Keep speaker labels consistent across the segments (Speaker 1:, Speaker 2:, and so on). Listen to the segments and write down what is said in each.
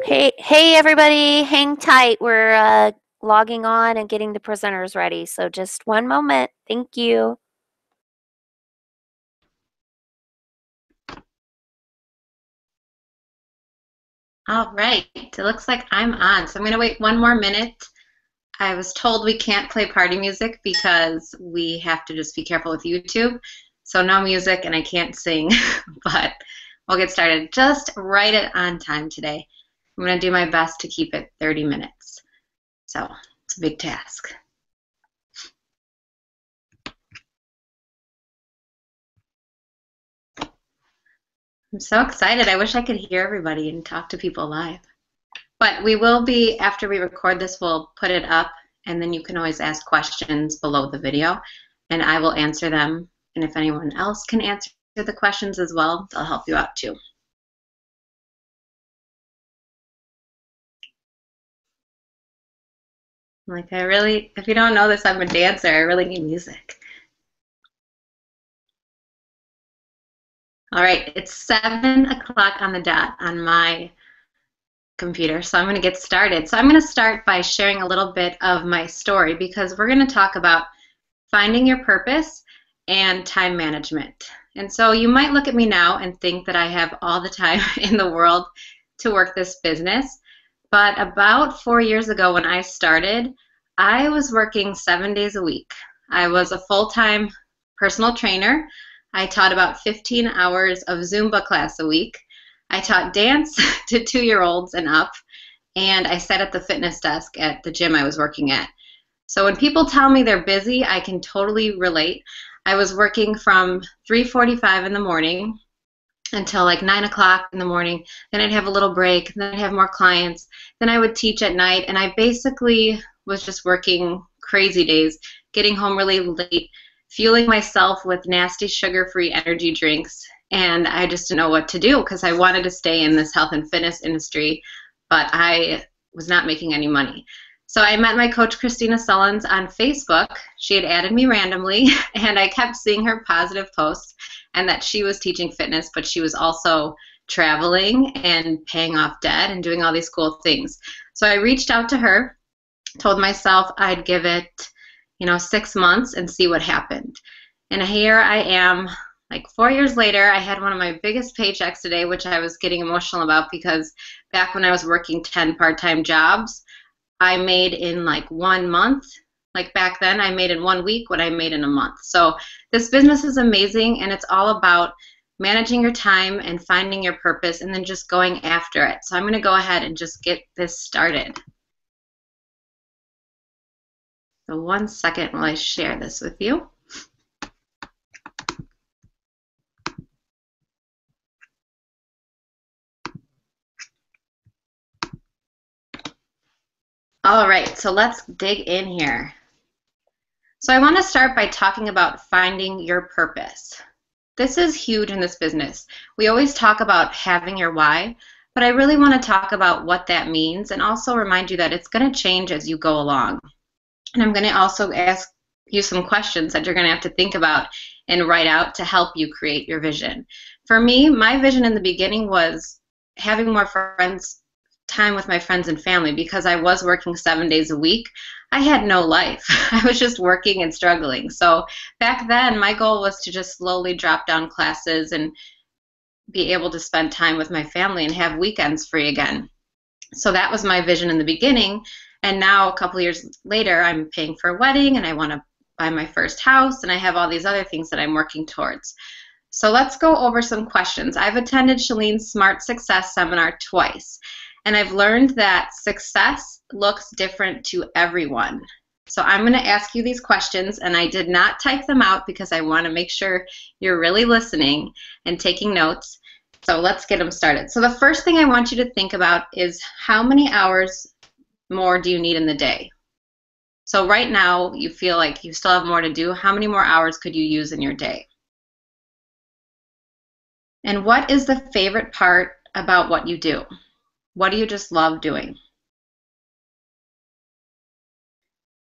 Speaker 1: Hey, everybody, hang tight. We're logging on and getting the presenters ready. So just one moment. Thank you.
Speaker 2: All right, it looks like I'm on. So I'm going to wait one more minute. I was told we can't play party music because we have to just be careful with YouTube. So no music and I can't sing, but we'll get started just right at on time today. I'm going to do my best to keep it 30 minutes. So it's a big task. I'm so excited. I wish I could hear everybody and talk to people live. But we will be, after we record this, we'll put it up, and then you can always ask questions below the video, and I will answer them. And if anyone else can answer the questions as well, they'll help you out too. Like, if you don't know this, I'm a dancer. I really need music. All right, it's 7 o'clock on the dot on my computer, so I'm going to get started. So I'm going to start by sharing a little bit of my story because we're going to talk about finding your purpose and time management. And so you might look at me now and think that I have all the time in the world to work this business. But about 4 years ago when I started, I was working 7 days a week. I was a full-time personal trainer. I taught about 15 hours of Zumba class a week. I taught dance to 2-year-olds and up, and I sat at the fitness desk at the gym I was working at. So when people tell me they're busy, I can totally relate. I was working from 3:45 in the morning until like 9 o'clock in the morning. Then I'd have a little break. Then I'd have more clients. Then I would teach at night. And I basically was just working crazy days, getting home really late, fueling myself with nasty sugar-free energy drinks. And I just didn't know what to do because I wanted to stay in this health and fitness industry, but I was not making any money. So I met my coach, Christina Sullins, on Facebook. She had added me randomly, and I kept seeing her positive posts and that she was teaching fitness, but she was also traveling and paying off debt and doing all these cool things. So I reached out to her, told myself I'd give it, 6 months and see what happened. And here I am, like 4 years later. I had one of my biggest paychecks today, which I was getting emotional about because back when I was working 10 part-time jobs, I made in like 1 month. Like back then, I made in 1 week what I made in a month. So this business is amazing, and it's all about managing your time and finding your purpose and then just going after it. So I'm going to go ahead and just get this started. So 1 second while I share this with you. All right, so let's dig in here. So I want to start by talking about finding your purpose. This is huge in this business. We always talk about having your why, but I really want to talk about what that means and also remind you that it's going to change as you go along. And I'm going to also ask you some questions that you're going to have to think about and write out to help you create your vision. For me, my vision in the beginning was having more time with my friends and family because I was working 7 days a week. I had no life. I was just working and struggling. So back then, my goal was to just slowly drop down classes and be able to spend time with my family and have weekends free again. So that was my vision in the beginning. And now, a couple years later, I'm paying for a wedding and I want to buy my first house, and I have all these other things that I'm working towards. So let's go over some questions. I've attended Shalene's Smart Success seminar twice, and I've learned that success looks different to everyone. So I'm going to ask you these questions, and I did not type them out because I want to make sure you're really listening and taking notes. So let's get them started. So the first thing I want you to think about is how many hours more do you need in the day? So right now you feel like you still have more to do. How many more hours could you use in your day? And what is the favorite part about what you do? What do you just love doing?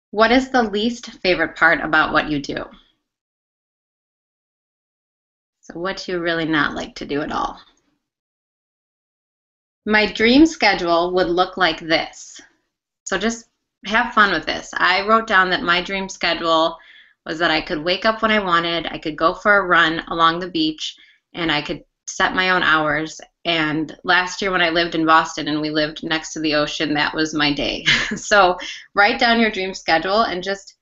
Speaker 2: What is the least favorite part about what you do? So what do you really not like to do at all? My dream schedule would look like this. So just have fun with this. I wrote down that my dream schedule was that I could wake up when I wanted, I could go for a run along the beach, and I could set my own hours. And last year when I lived in Boston and we lived next to the ocean, that was my day. So write down your dream schedule and just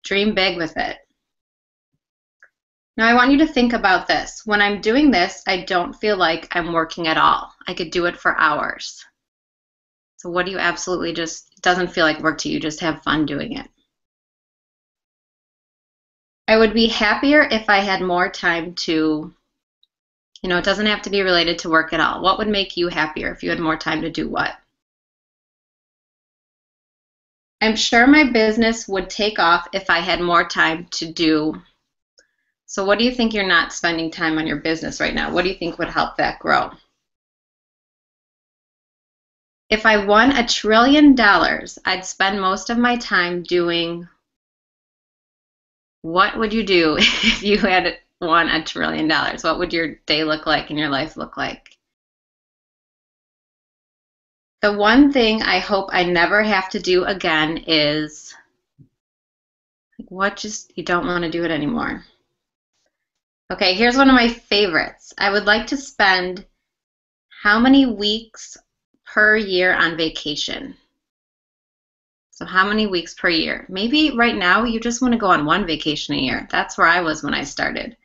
Speaker 2: dream big with it. Now I want you to think about this. When I'm doing this, I don't feel like I'm working at all. I could do it for hours. So what do you absolutely just, it doesn't feel like work to you, just have fun doing it. I would be happier if I had more time to, it doesn't have to be related to work at all. What would make you happier if you had more time to do what? I'm sure my business would take off if I had more time to do. So what do you think you're not spending time on your business right now? What do you think would help that grow? If I won $1 trillion, I'd spend most of my time doing. What would you do if you had won $1 trillion? What would your day look like and your life look like? The one thing I hope I never have to do again is, what just, you don't want to do it anymore. Okay, here's one of my favorites. I would like to spend how many weeks per year on vacation? So how many weeks per year? Maybe right now you just want to go on one vacation a year. That's where I was when I started.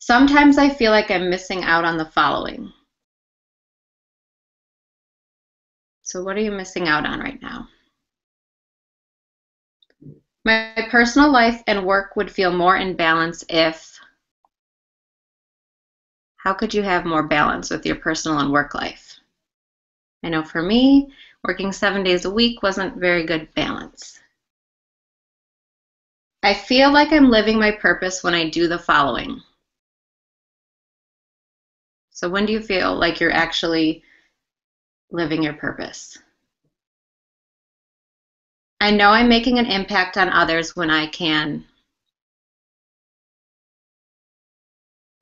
Speaker 2: Sometimes I feel like I'm missing out on the following. So what are you missing out on right now? My personal life and work would feel more in balance if. How could you have more balance with your personal and work life? I know for me, working 7 days a week wasn't very good balance. I feel like I'm living my purpose when I do the following. So when do you feel like you're actually living your purpose? I know I'm making an impact on others when I can.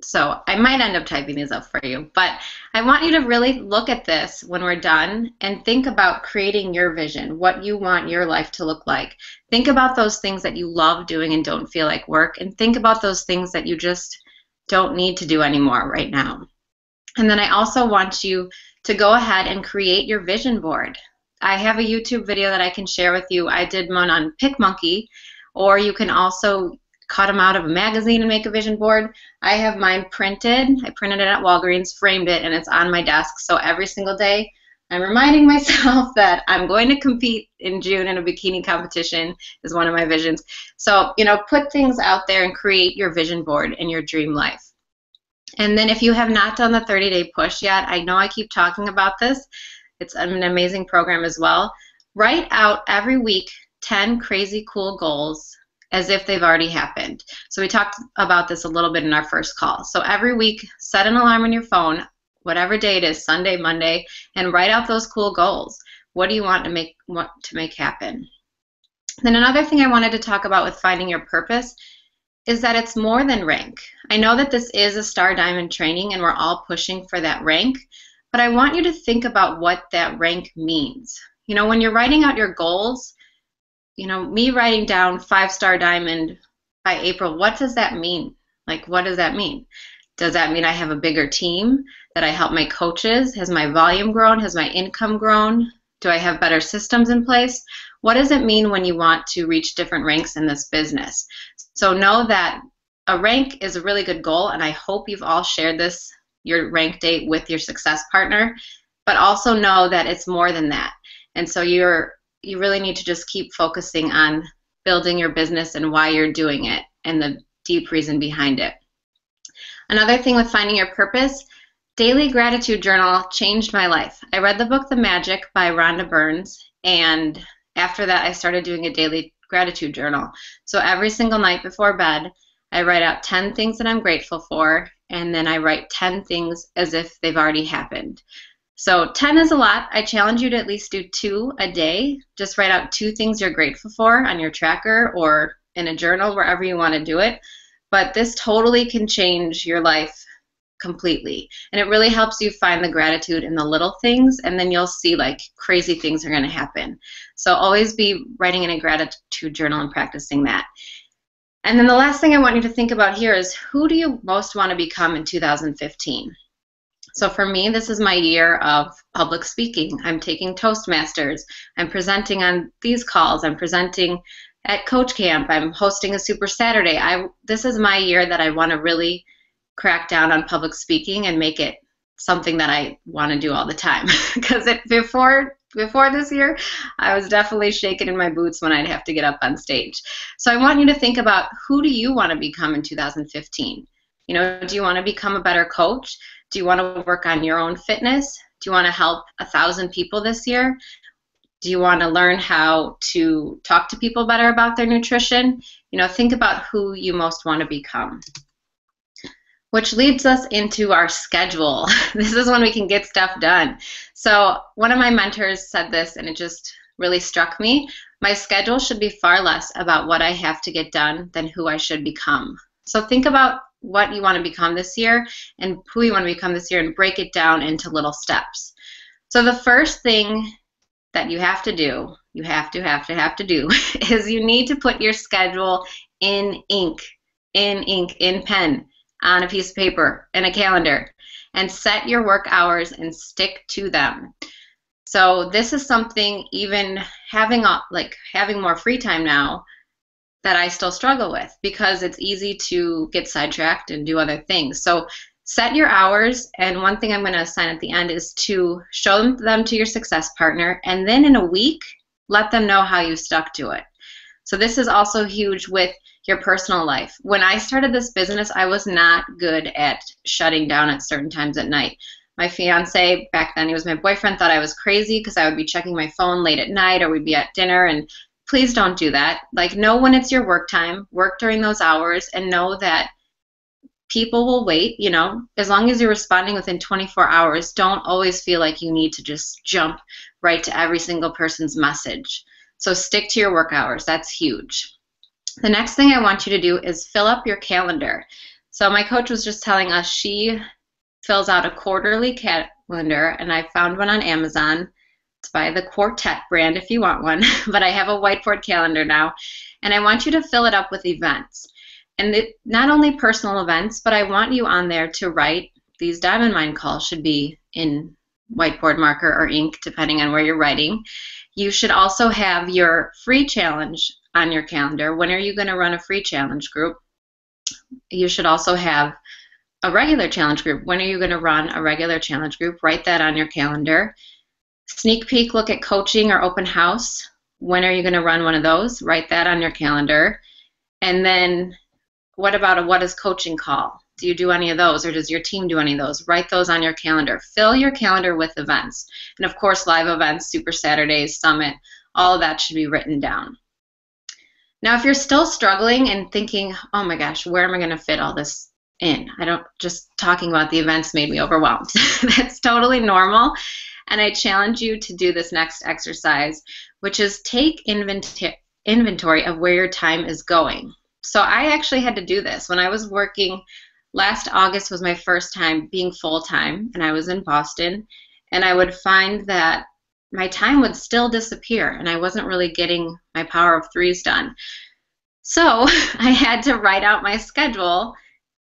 Speaker 2: So I might end up typing these up for you, but I want you to really look at this when we're done and think about creating your vision, what you want your life to look like. Think about those things that you love doing and don't feel like work, and think about those things that you just don't need to do anymore right now. And then I also want you to go ahead and create your vision board. I have a YouTube video that I can share with you. I did one on PicMonkey, or you can also cut them out of a magazine and make a vision board. I have mine printed. I printed it at Walgreens, framed it, and it's on my desk. So every single day I'm reminding myself that I'm going to compete in June in a bikini competition is one of my visions. So, put things out there and create your vision board in your dream life. And then if you have not done the 30-day push yet, I know I keep talking about this. It's an amazing program as well. Write out every week 10 crazy cool goals as if they've already happened. So we talked about this a little bit in our first call. So every week, set an alarm on your phone, whatever day it is, Sunday, Monday, and write out those cool goals. What do you want to make happen? Then another thing I wanted to talk about with finding your purpose is that it's more than rank. I know that this is a Star Diamond training and we're all pushing for that rank, but I want you to think about what that rank means. When you're writing out your goals, me writing down 5-star diamond by April, what does that mean? What does that mean? Does that mean I have a bigger team? That I help my coaches? Has my volume grown? Has my income grown? Do I have better systems in place? What does it mean when you want to reach different ranks in this business? So know that a rank is a really good goal, and I hope you've all shared your rank date with your success partner, but also know that it's more than that. And so you really need to just keep focusing on building your business and why you're doing it and the deep reason behind it. Another thing with finding your purpose, daily gratitude journal changed my life. I read the book The Magic by Rhonda Burns, and after that I started doing a daily gratitude journal. So every single night before bed, I write out 10 things that I'm grateful for, and then I write 10 things as if they've already happened. So 10 is a lot. I challenge you to at least do 2 a day. Just write out 2 things you're grateful for on your tracker or in a journal, wherever you want to do it. But this totally can change your life completely. And it really helps you find the gratitude in the little things, and then you'll see like crazy things are going to happen. So always be writing in a gratitude journal and practicing that. And then the last thing I want you to think about here is, who do you most want to become in 2015? So for me, this is my year of public speaking. I'm taking Toastmasters. I'm presenting on these calls. I'm presenting at Coach Camp. I'm hosting a Super Saturday. This is my year that I want to really crack down on public speaking and make it something that I want to do all the time. Because before this year, I was definitely shaking in my boots when I'd have to get up on stage. So I want you to think about, who do you want to become in 2015? You know, do you want to become a better coach? Do you want to work on your own fitness? Do you want to help 1,000 people this year? Do you want to learn how to talk to people better about their nutrition? You know, think about who you most want to become. Which leads us into our schedule. This is when we can get stuff done. So one of my mentors said this, and it just really struck me. My schedule should be far less about what I have to get done than who I should become. So think about what you want to become this year and who you want to become this year, and break it down into little steps. So the first thing that you have to do, is you need to put your schedule in ink, in pen, on a piece of paper, in a calendar, and set your work hours and stick to them. So this is something, even having more free time now, that I still struggle with, because it's easy to get sidetracked and do other things. So set your hours, and one thing I'm going to assign at the end is to show them to your success partner, and then in a week, let them know how you stuck to it. So this is also huge with your personal life. When I started this business, I was not good at shutting down at certain times at night. My fiance, back then he was my boyfriend, thought I was crazy because I would be checking my phone late at night, or we'd be at dinner, and please don't do that. Like, know when it's your work time, work during those hours, and know that people will wait. You know, as long as you're responding within 24 hours, don't always feel like you need to just jump right to every single person's message. So stick to your work hours. That's huge. The next thing I want you to do is fill up your calendar. So my coach was just telling us she fills out a quarterly calendar, and I found one on Amazon. It's by the Quartet brand if you want one, but I have a whiteboard calendar now, and I want you to fill it up with events. And not only personal events, but I want you on there to write. These Diamond Mind calls should be in whiteboard marker or ink, depending on where you're writing. You should also have your free challenge on your calendar. When are you going to run a free challenge group? You should also have a regular challenge group. When are you going to run a regular challenge group? Write that on your calendar. Sneak peek look at coaching or open house. When are you going to run one of those? Write that on your calendar. And then what about a what is coaching call? Do you do any of those, or does your team do any of those? Write those on your calendar. Fill your calendar with events. And of course, live events, Super Saturdays, Summit, all of that should be written down. Now, if you're still struggling and thinking, oh my gosh, where am I going to fit all this in? Just talking about the events made me overwhelmed. That's totally normal. And I challenge you to do this next exercise, which is take inventory of where your time is going. So I actually had to do this when I was working. Last August was my first time being full-time, and I was in Boston, and I would find that my time would still disappear, and I wasn't really getting my power of threes done. So I had to write out my schedule.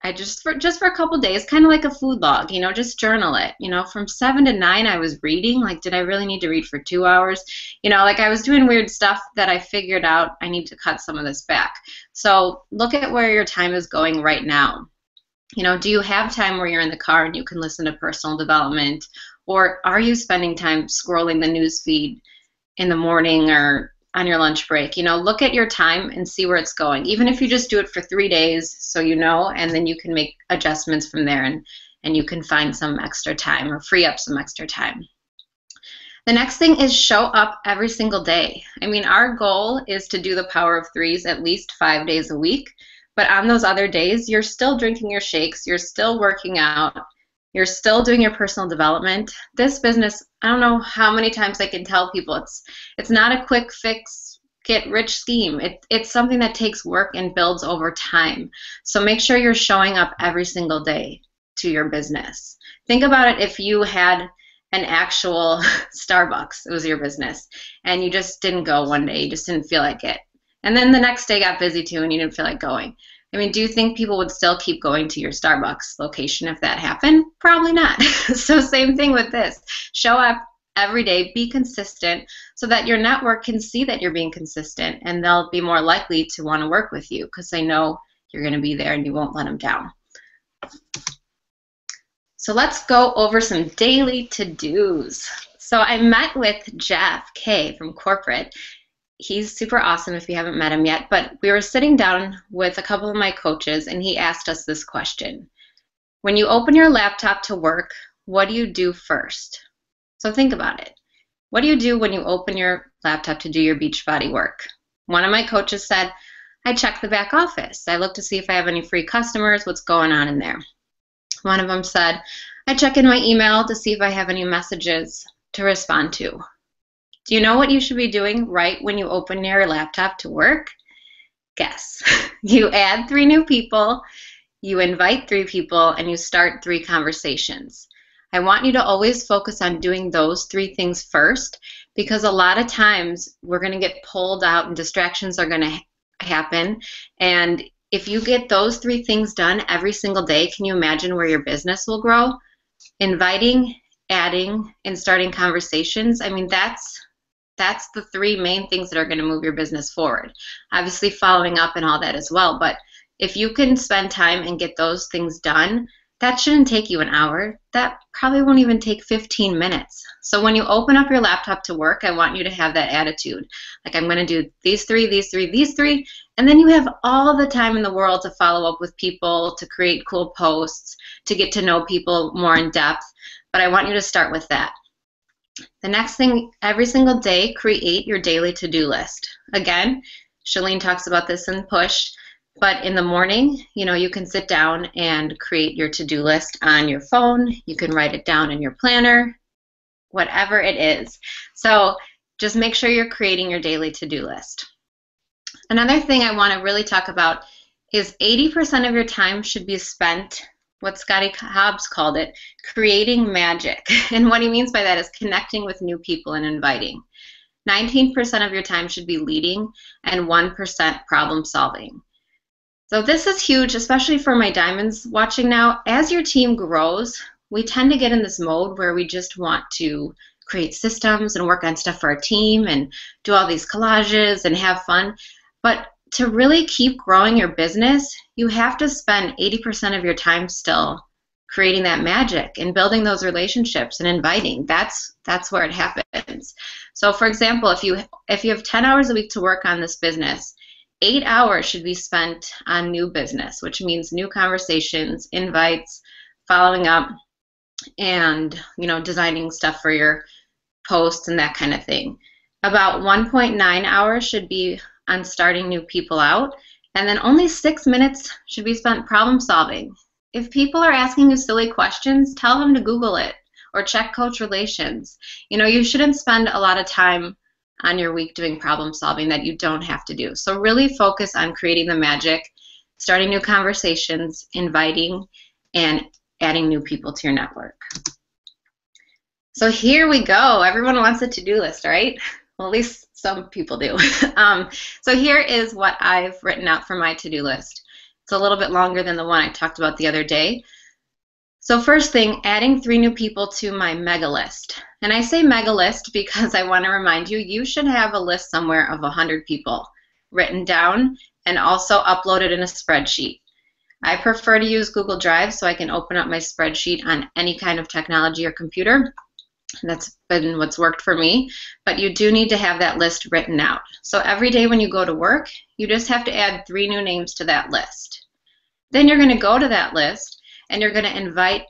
Speaker 2: I just for a couple days, kind of like a food log, you know, just journal it. You know, from 7 to 9, I was reading. Like, did I really need to read for 2 hours? You know, like I was doing weird stuff that I figured out I need to cut some of this back. So look at where your time is going right now. You know, do you have time where you're in the car and you can listen to personal development? Or are you spending time scrolling the news feed in the morning or on your lunch break? You know, look at your time and see where it's going. Even if you just do it for 3 days, so you know, and then you can make adjustments from there, and you can find some extra time or free up some extra time. The next thing is show up every single day. I mean, our goal is to do the power of threes at least 5 days a week, but on those other days, you're still drinking your shakes, you're still working out, you're still doing your personal development. This business, I don't know how many times I can tell people, it's not a quick fix, get rich scheme. It's something that takes work and builds over time. So make sure you're showing up every single day. to your business. Think about it if you had an actual Starbucks, it was your business, and you just didn't go one day, you just didn't feel like it. And then the next day got busy too and you didn't feel like going. I mean, do you think people would still keep going to your Starbucks location if that happened? Probably not. So same thing with this. Show up every day, be consistent so that your network can see that you're being consistent and they'll be more likely to want to work with you because they know you're going to be there and you won't let them down. So let's go over some daily to-dos. So I met with Jeff K from corporate. He's super awesome if you haven't met him yet, but we were sitting down with a couple of my coaches and he asked us this question. When you open your laptop to work, what do you do first? So think about it. What do you do when you open your laptop to do your Beachbody work? One of my coaches said, I check the back office. I look to see if I have any free customers, what's going on in there. One of them said, I check in my email to see if I have any messages to respond to. Do you know what you should be doing right when you open your laptop to work? Guess. You add 3 new people, you invite 3 people, and you start 3 conversations. I want you to always focus on doing those 3 things first because a lot of times we're going to get pulled out and distractions are going to happen. And if you get those 3 things done every single day, can you imagine where your business will grow? Inviting, adding, and starting conversations. I mean, that's the 3 main things that are going to move your business forward. Obviously following up and all that as well, but if you can spend time and get those things done, that shouldn't take you an hour. That probably won't even take 15 minutes. So when you open up your laptop to work, I want you to have that attitude. Like, I'm going to do these 3, these 3, these 3, and then you have all the time in the world to follow up with people, to create cool posts, to get to know people more in depth. But I want you to start with that. The next thing, every single day, create your daily to-do list. Again, Shalene talks about this in Push, but in the morning, you can sit down and create your to-do list on your phone. You can write it down in your planner, whatever it is. So just make sure you're creating your daily to-do list. Another thing I want to really talk about is 80% of your time should be spent, what Scotty Hobbs called it, creating magic. And what he means by that is connecting with new people and inviting. 19% of your time should be leading and 1% problem solving. So this is huge, especially for my diamonds watching now. As your team grows, we tend to get in this mode where we just want to create systems and work on stuff for our team and do all these collages and have fun. But to really keep growing your business, you have to spend 80% of your time still creating that magic and building those relationships and inviting. That's where it happens. So for example, if you have 10 hours a week to work on this business, 8 hours should be spent on new business, which means new conversations, invites, following up, and designing stuff for your posts and that kind of thing. About 1.9 hours should be on starting new people out, and then only 6 minutes should be spent problem solving. If people are asking you silly questions, tell them to Google it or check Coach Relations. You shouldn't spend a lot of time on your week doing problem solving that you don't have to do. So really focus on creating the magic, starting new conversations, inviting, and adding new people to your network. So here we go. Everyone wants a to-do list, right? Well, at least some people do. So here is what I've written out for my to-do list. It's a little bit longer than the one I talked about the other day. So first thing, adding 3 new people to my mega list. And I say mega list because I want to remind you, you should have a list somewhere of 100 people written down and also uploaded in a spreadsheet. I prefer to use Google Drive so I can open up my spreadsheet on any kind of technology or computer. That's been what's worked for me, but you do need to have that list written out. So every day when you go to work, you just have to add 3 new names to that list. Then you're going to go to that list and you're going to invite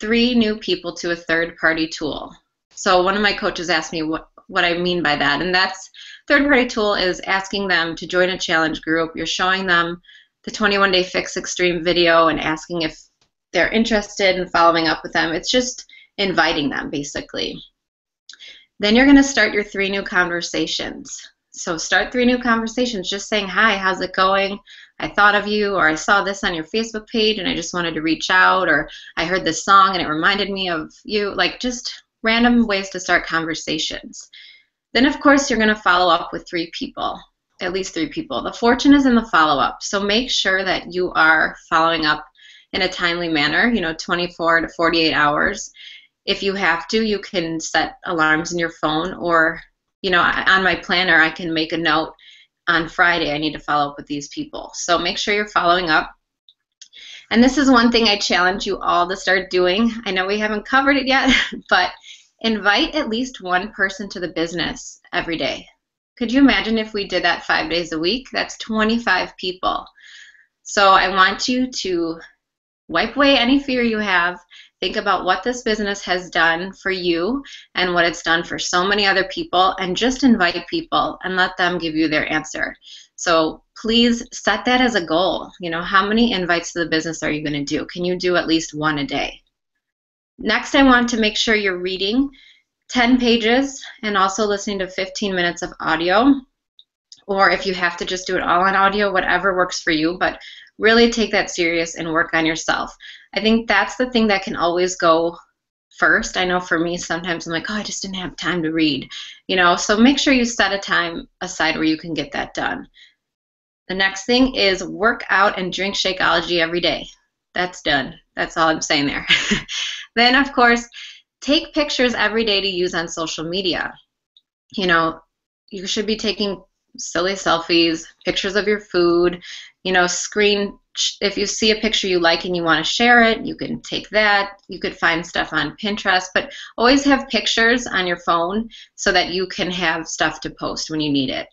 Speaker 2: 3 new people to a third-party tool. So one of my coaches asked me what I mean by that, and that's third-party tool is asking them to join a challenge group. You're showing them the 21-day Fix Extreme video and asking if they're interested in following up with them. It's just inviting them, basically. Then you're going to start your 3 new conversations. So start 3 new conversations, just saying, hi, how's it going? I thought of you, or I saw this on your Facebook page and I just wanted to reach out, or I heard this song and it reminded me of you. Like just random ways to start conversations. Then, of course, you're going to follow up with 3 people, at least 3 people. The fortune is in the follow-up. So make sure that you are following up in a timely manner, 24 to 48 hours. If you have to, you can set alarms in your phone, or, on my planner, I can make a note on Friday, I need to follow up with these people. So make sure you're following up. And this is one thing I challenge you all to start doing. I know we haven't covered it yet, but invite at least one person to the business every day. Could you imagine if we did that 5 days a week? That's 25 people. So I want you to wipe away any fear you have. Think about what this business has done for you and what it's done for so many other people, and just invite people and let them give you their answer. So please set that as a goal. How many invites to the business are you going to do? Can you do at least one a day? Next, I want to make sure you're reading 10 pages and also listening to 15 minutes of audio, or if you have to just do it all on audio, whatever works for you, but really take that serious and work on yourself. I think that's the thing that can always go first. I know for me, sometimes I'm like, oh, I just didn't have time to read, so make sure you set a time aside where you can get that done. The next thing is work out and drink Shakeology every day. That's done. That's all I'm saying there. Then, of course, take pictures every day to use on social media. You should be taking silly selfies, pictures of your food, if you see a picture you like and you want to share it, you can take that. You could find stuff on Pinterest, but always have pictures on your phone so that you can have stuff to post when you need it.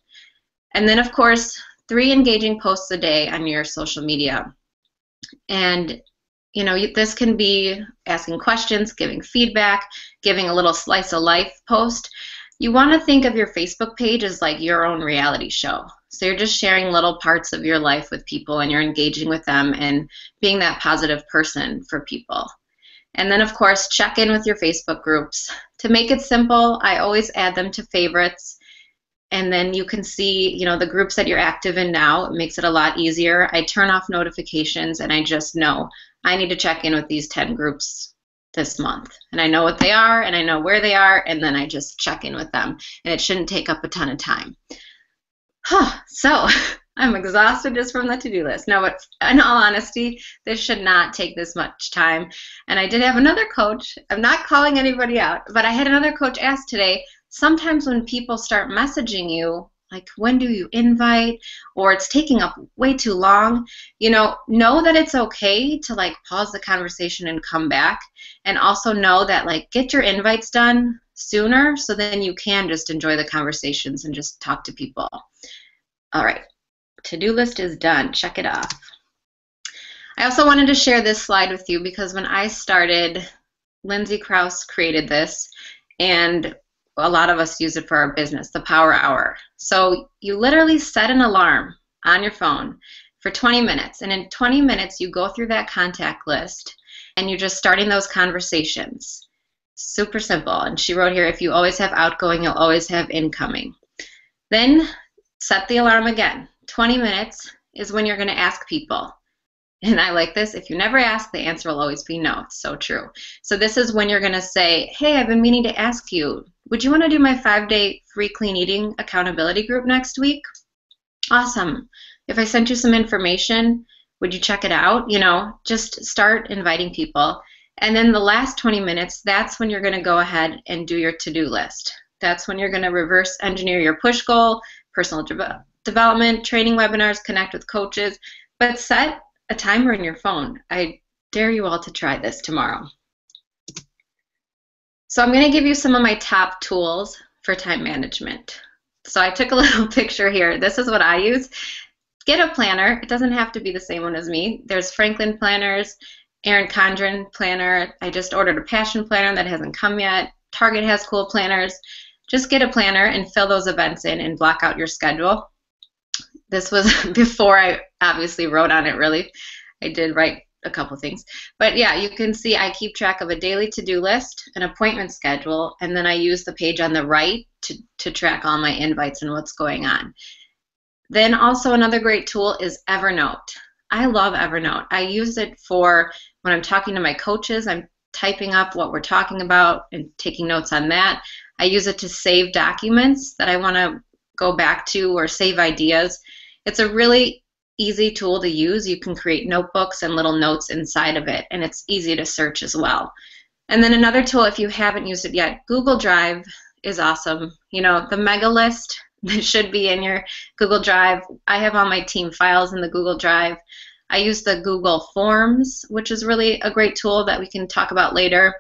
Speaker 2: And then, of course, 3 engaging posts a day on your social media. And this can be asking questions, giving feedback, giving a little slice of life post. You want to think of your Facebook page as like your own reality show. So you're just sharing little parts of your life with people, and you're engaging with them and being that positive person for people. And then, of course, check in with your Facebook groups. To make it simple, I always add them to favorites. And then you can see, the groups that you're active in now. It makes it a lot easier. I turn off notifications, and I just know I need to check in with these 10 groups this month. And I know what they are, and I know where they are, and then I just check in with them. And it shouldn't take up a ton of time. So I'm exhausted just from the to-do list. No, but in all honesty, this should not take this much time. And I did have another coach. I'm not calling anybody out, but I had another coach ask today, sometimes when people start messaging you, like, when do you invite, or it's taking up way too long, know that it's okay to pause the conversation and come back, and also know that get your invites done sooner so then you can just enjoy the conversations and just talk to people. All right, to-do list is done. Check it off. I also wanted to share this slide with you because when I started, Lindsay Krause created this, and a lot of us use it for our business, the Power Hour. So you literally set an alarm on your phone for 20 minutes, and in 20 minutes you go through that contact list and you're just starting those conversations. Super simple. And she wrote here, if you always have outgoing, you'll always have incoming. Then set the alarm again. 20 minutes is when you're going to ask people. And I like this. If you never ask, the answer will always be no. It's so true. So this is when you're going to say, hey, I've been meaning to ask you, would you want to do my 5-day free clean eating accountability group next week? Awesome. If I sent you some information, would you check it out? Just start inviting people. And then the last 20 minutes, that's when you're going to go ahead and do your to-do list. That's when you're going to reverse engineer your push goal, personal development, training webinars, connect with coaches, but set a timer in your phone. I dare you all to try this tomorrow. So I'm going to give you some of my top tools for time management. So I took a little picture here. This is what I use. Get a planner. It doesn't have to be the same one as me. There's Franklin planners, Erin Condren planner. I just ordered a Passion planner that hasn't come yet. Target has cool planners. Just get a planner and fill those events in and block out your schedule. This was before I obviously wrote on it really. I did write a couple things. But yeah, you can see I keep track of a daily to-do list, an appointment schedule, and then I use the page on the right to track all my invites and what's going on. Then also another great tool is Evernote. I love Evernote. I use it for when I'm talking to my coaches, I'm typing up what we're talking about and taking notes on that. I use it to save documents that I want to go back to or save ideas. It's a really easy tool to use. You can create notebooks and little notes inside of it, and it's easy to search as well. And then another tool, if you haven't used it yet, Google Drive is awesome. You know, the mega list that should be in your Google Drive. I have all my team files in the Google Drive. I use the Google Forms, which is really a great tool that we can talk about later.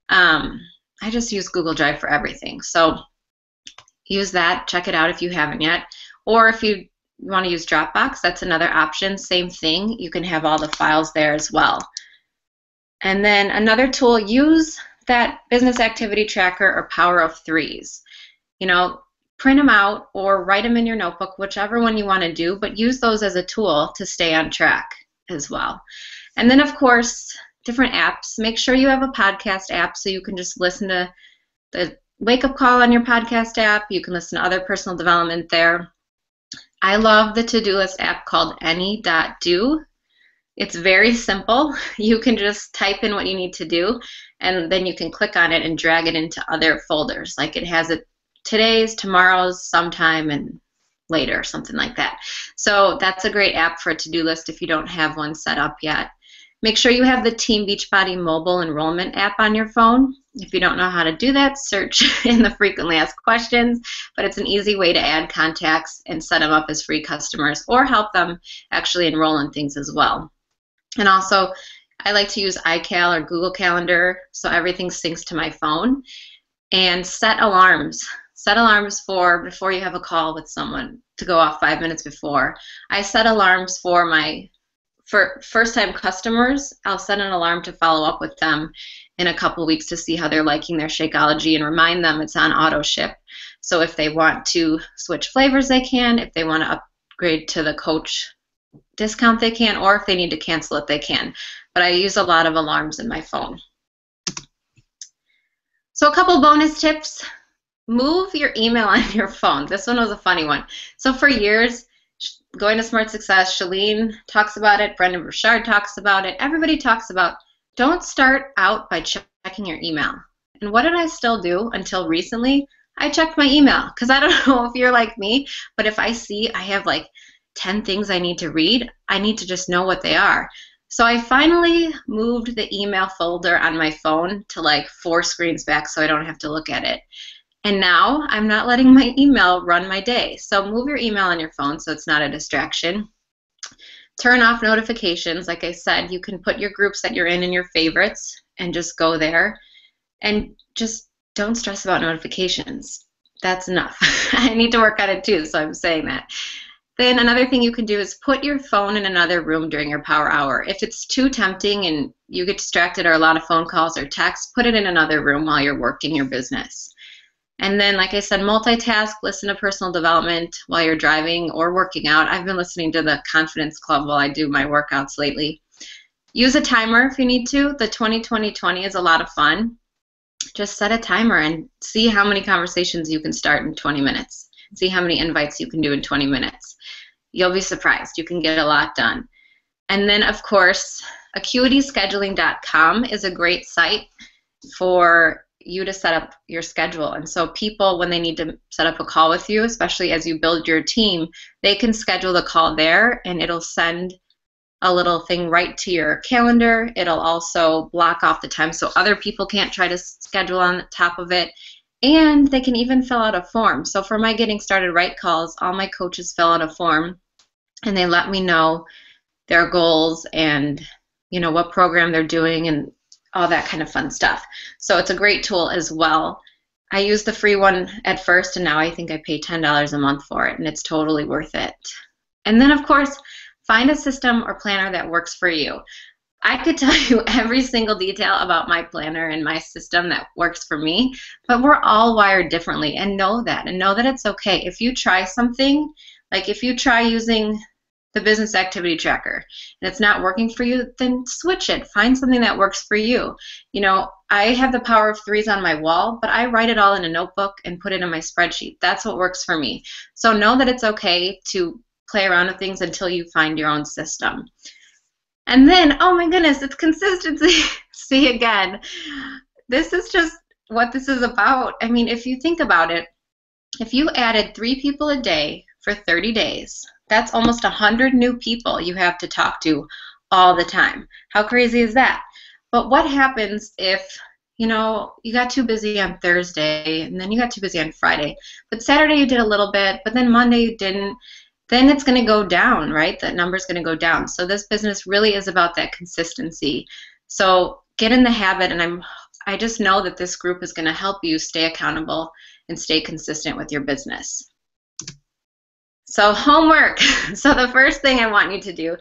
Speaker 2: I just use Google Drive for everything. So use that. Check it out if you haven't yet. Or if you want to use Dropbox, that's another option. Same thing. You can have all the files there as well. And then another tool, use that business activity tracker or power of threes. You know, print them out or write them in your notebook, whichever one you want to do, but use those as a tool to stay on track as well. And then, of course, different apps. Make sure you have a podcast app so you can just listen to the wake up call on your podcast app. You can listen to other personal development there. I love the to-do list app called any.do. It's very simple. You can just type in what you need to do, and then you can click on it and drag it into other folders. Like it has it today's, tomorrow's, sometime, and later, something like that. So that's a great app for a to-do list if you don't have one set up yet. Make sure you have the Team Beachbody mobile enrollment app on your phone. If you don't know how to do that, search in the frequently asked questions, but it's an easy way to add contacts and set them up as free customers or help them actually enroll in things as well. And also, I like to use iCal or Google Calendar so everything syncs to my phone. And set alarms. Set alarms for before you have a call with someone to go off 5 minutes before. I set alarms for first-time customers. I'll set an alarm to follow up with them in a couple weeks to see how they're liking their Shakeology and remind them it's on auto ship. So if they want to switch flavors, they can. If they want to upgrade to the coach discount, they can, or if they need to cancel it, they can. But I use a lot of alarms in my phone. So a couple bonus tips. Move your email on your phone. This one was a funny one. So for years, going to Smart Success, Shalene talks about it, Brendan Burchard talks about it, everybody talks about don't start out by checking your email. And what did I still do until recently? I checked my email because I don't know if you're like me, but if I see I have like 10 things I need to read, I need to just know what they are. So I finally moved the email folder on my phone to like 4 screens back so I don't have to look at it. And now I'm not letting my email run my day. So move your email on your phone so it's not a distraction. Turn off notifications. Like I said, you can put your groups that you're in your favorites and just go there. And just don't stress about notifications. That's enough. I need to work on it too, so I'm saying that. Then another thing you can do is put your phone in another room during your power hour. If it's too tempting and you get distracted or a lot of phone calls or texts, put it in another room while you're working your business. And then, like I said, multitask, listen to personal development while you're driving or working out. I've been listening to the Confidence Club while I do my workouts lately. Use a timer if you need to. The 20-20-20 is a lot of fun. Just set a timer and see how many conversations you can start in 20 minutes. See how many invites you can do in 20 minutes. You'll be surprised. You can get a lot done. And then, of course, acuityscheduling.com is a great site for you to set up your schedule. And so people, when they need to set up a call with you, especially as you build your team, they can schedule the call there and it'll send a little thing right to your calendar. It'll also block off the time so other people can't try to schedule on top of it. And they can even fill out a form. So for my Getting Started Right calls, all my coaches fill out a form and they let me know their goals and what program they're doing and all that kind of fun stuff. So it's a great tool as well. I used the free one at first and now I think I pay $10 a month for it and it's totally worth it. And then of course, find a system or planner that works for you. I could tell you every single detail about my planner and my system that works for me, but we're all wired differently and know that it's okay. If you try something, like if you try using the business activity tracker and it's not working for you, then switch it. Find something that works for you. I have the power of threes on my wall, but I write it all in a notebook and put it in my spreadsheet. That's what works for me. So know that it's okay to play around with things until you find your own system. And then, oh my goodness, it's consistency. See, again, this is just what this is about. I mean, if you think about it, if you added 3 people a day for 30 days, that's almost 100 new people you have to talk to all the time. How crazy is that? But what happens if, you know, you got too busy on Thursday and then you got too busy on Friday, but Saturday you did a little bit, but then Monday you didn't? Then it's going to go down, right? That number's going to go down. So this business really is about that consistency. So get in the habit, and I just know that this group is going to help you stay accountable and stay consistent with your business. So homework. So the first thing I want you to do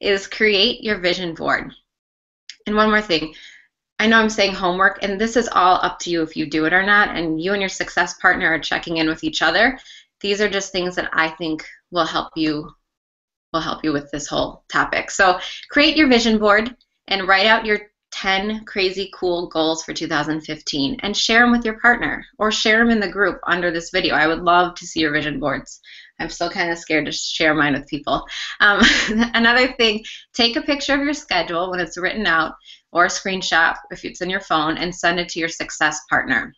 Speaker 2: is create your vision board. And one more thing. I know I'm saying homework, and this is all up to you if you do it or not, and you and your success partner are checking in with each other. These are just things that I think will help you with this whole topic. So create your vision board and write out your 10 crazy cool goals for 2015 and share them with your partner, or share them in the group under this video. I would love to see your vision boards. I'm still kind of scared to share mine with people. Another thing, take a picture of your schedule when it's written out, or a screenshot if it's in your phone, and send it to your success partner.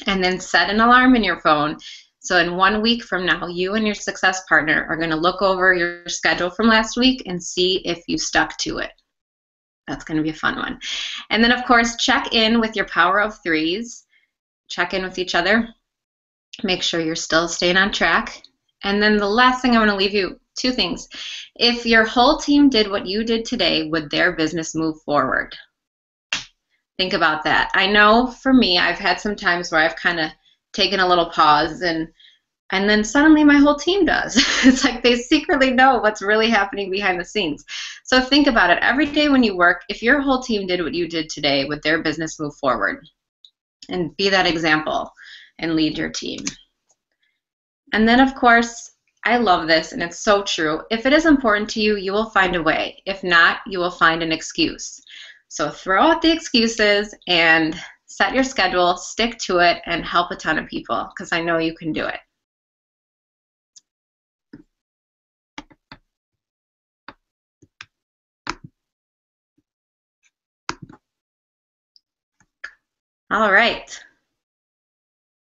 Speaker 2: And then set an alarm in your phone. So in 1 week from now, you and your success partner are going to look over your schedule from last week and see if you stuck to it. That's going to be a fun one. And then, of course, check in with your power of threes. Check in with each other. Make sure you're still staying on track. And then the last thing I want to leave you, 2 things. If your whole team did what you did today, would their business move forward? Think about that. I know for me, I've had some times where I've kind of taken a little pause, and then suddenly my whole team does. It's like they secretly know what's really happening behind the scenes. So think about it. Every day when you work, if your whole team did what you did today, would their business move forward? And be that example and lead your team. And then, of course, I love this, and it's so true. If it is important to you, you will find a way. If not, you will find an excuse. So throw out the excuses and set your schedule, stick to it, and help a ton of people, because I know you can do it. All right.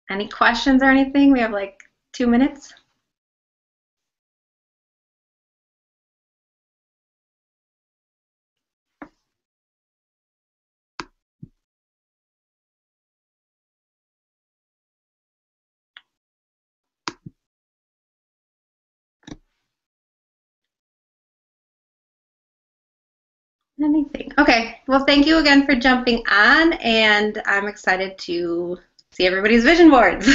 Speaker 2: Any questions or anything? We have like 2 minutes. Anything. Okay. Well, thank you again for jumping on, and I'm excited to see everybody's vision boards.